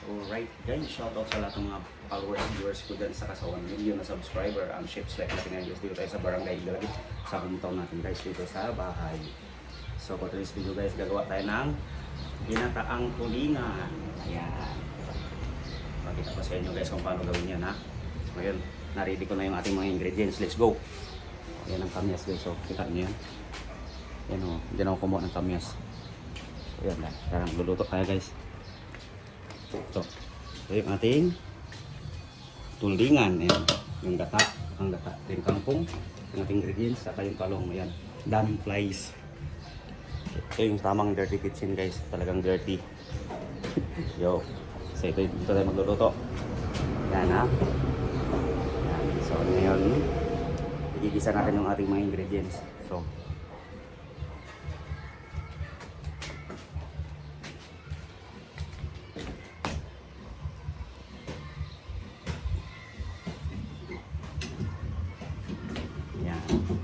Alright guys, shoutout sa lahat ng mga followers, viewers ko dyan sa kasawang million na subscriber. Ang Ships Like natin ngayon guys, dito tayo sa Barangay Igalagit sa hometown natin guys, dito sa bahay. So for today's video guys, gagawa tayo ng ginataang tulingan. Ayan. Pakita ko sa inyo guys kung paano gawin yan ha. Ngayon, na-ready ko na yung ating mga ingredients. Let's go! Ayan ang kamyas guys, so kita nyo yan. Ayan o, hindi na ako kumuha ng kamyas. So yan lang, parang luluto tayo guys. Ito yung ating tulingan. Ayan. Yung gata, ang gata, yung kangkong, yung ating ingredients, saka yung talong. Ayan, daming flies. Ito yung tamang dirty kitchen guys, talagang dirty. Yo, so ito, dito tayo magluluto. Yan ha. Yan. So ngayon, igigisa natin yung ating mga ingredients. So yan.